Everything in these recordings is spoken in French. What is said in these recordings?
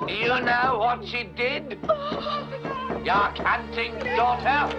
You know what she did? Your canting daughter?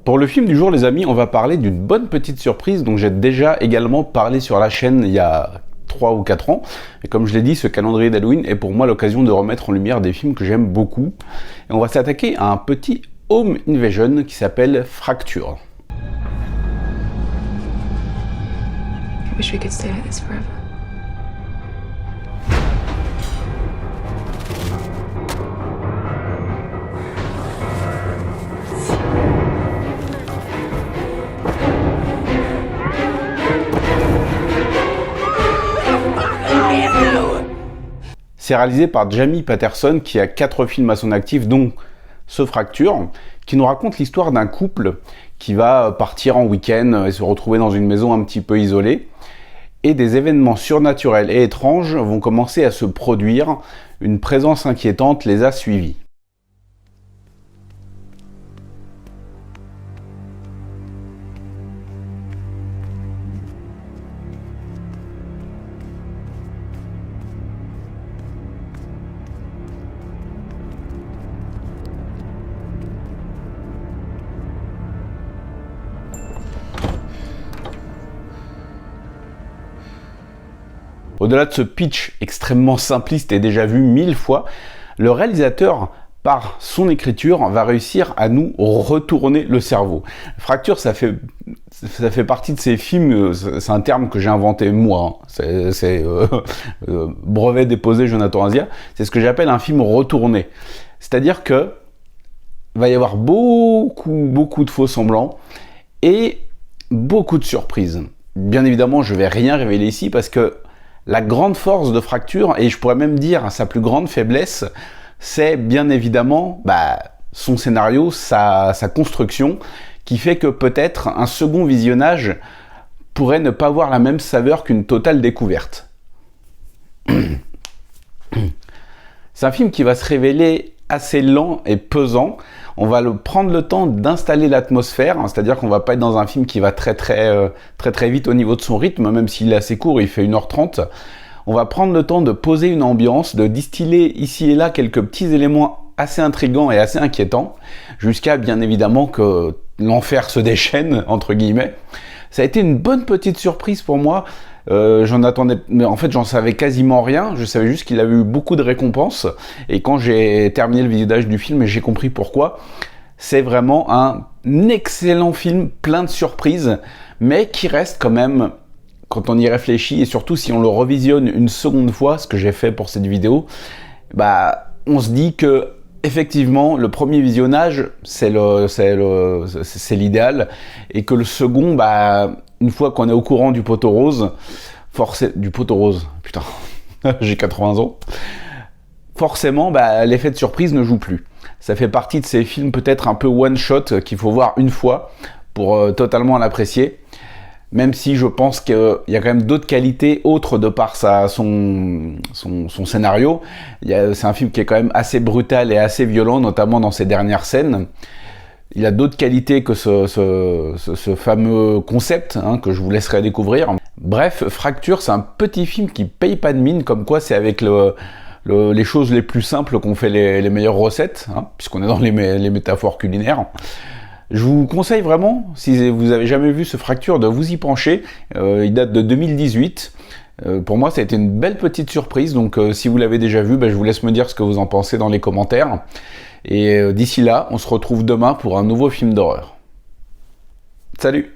Pour le film du jour, les amis, on va parler d'une bonne petite surprise dont j'ai déjà également parlé sur la chaîne il y a 3 ou 4 ans. Et comme je l'ai dit, ce calendrier d'Halloween est pour moi l'occasion de remettre en lumière des films que j'aime beaucoup. Et on va s'attaquer à un petit home invasion qui s'appelle Fracture. I wish we could stay like this forever. C'est réalisé par Jamie Patterson qui a 4 films à son actif, dont ce Fracture, qui nous raconte l'histoire d'un couple qui va partir en week-end et se retrouver dans une maison un petit peu isolée. Et des événements surnaturels et étranges vont commencer à se produire. Une présence inquiétante les a suivis. Au-delà de ce pitch extrêmement simpliste et déjà vu 1000 fois, le réalisateur, par son écriture, va réussir à nous retourner le cerveau. Fracture, ça fait partie de ces films, c'est un terme que j'ai inventé moi, hein. C'est brevet déposé Jonathan Asia, c'est ce que j'appelle un film retourné. C'est-à-dire que va y avoir beaucoup de faux semblants et beaucoup de surprises. Bien évidemment, je vais rien révéler ici parce que la grande force de Fracture, et je pourrais même dire sa plus grande faiblesse, c'est bien évidemment son scénario, sa construction, qui fait que peut-être un second visionnage pourrait ne pas avoir la même saveur qu'une totale découverte. C'est un film qui va se révéler assez lent et pesant. On va prendre le temps d'installer l'atmosphère, hein, c'est-à-dire qu'on va pas être dans un film qui va très vite au niveau de son rythme, même s'il est assez court, il fait 1h30. On va prendre le temps de poser une ambiance, de distiller ici et là quelques petits éléments assez intrigants et assez inquiétants, jusqu'à bien évidemment que l'enfer se déchaîne, entre guillemets. Ça a été une bonne petite surprise pour moi. J'en attendais, mais en fait j'en savais quasiment rien, je savais juste qu'il avait eu beaucoup de récompenses, et quand j'ai terminé le visionnage du film, j'ai compris pourquoi. C'est vraiment un excellent film, plein de surprises, mais qui reste quand même, quand on y réfléchit, et surtout si on le revisionne une seconde fois, ce que j'ai fait pour cette vidéo, on se dit que effectivement, le premier visionnage, c'est l'idéal, et que le second, une fois qu'on est au courant du poteau rose, putain, j'ai 80 ans, forcément, l'effet de surprise ne joue plus. Ça fait partie de ces films peut-être un peu one-shot qu'il faut voir une fois pour totalement l'apprécier. Même si je pense qu'il y a quand même d'autres qualités autres de par son scénario. C'est un film qui est quand même assez brutal et assez violent, notamment dans ses dernières scènes. Il a d'autres qualités que ce fameux concept, hein, que je vous laisserai découvrir. Bref, Fracture, c'est un petit film qui paye pas de mine, comme quoi c'est avec les choses les plus simples qu'on fait les meilleures recettes, hein, puisqu'on est dans les métaphores culinaires. Je vous conseille vraiment, si vous avez jamais vu ce Fracture, de vous y pencher. Il date de 2018. Pour moi, ça a été une belle petite surprise. Donc, si vous l'avez déjà vu, je vous laisse me dire ce que vous en pensez dans les commentaires. Et d'ici là, on se retrouve demain pour un nouveau film d'horreur. Salut!